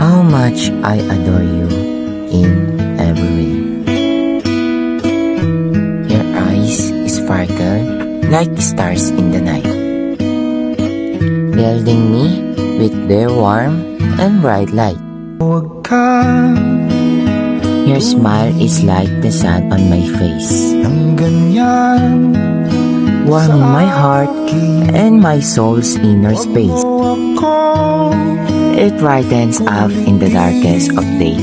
how much I adore you in every way. Your eyes sparkle like stars in the night, gilding me with their warm and bright light. Your smile is like the sun on my face, warming my heart and my soul's inner space. It brightens up in the darkest of day,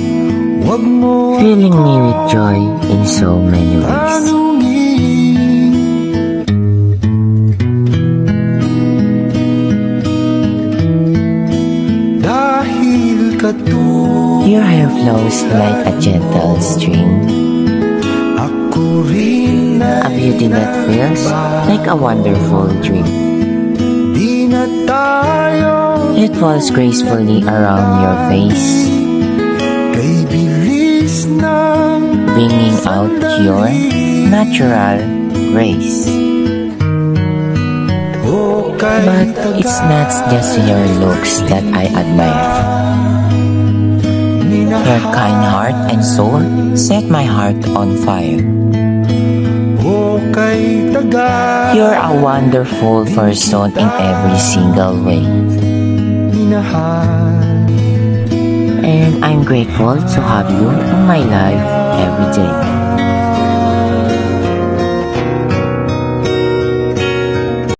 filling me with joy in so many ways. Your hair flows like a gentle stream, a beauty that feels like a wonderful dream. It falls gracefully around your face, bringing out your natural grace. But it's not just your looks that I admire. Your kind heart and soul set my heart on fire. You're a wonderful person in every single way, and I'm grateful to have you in my life every day.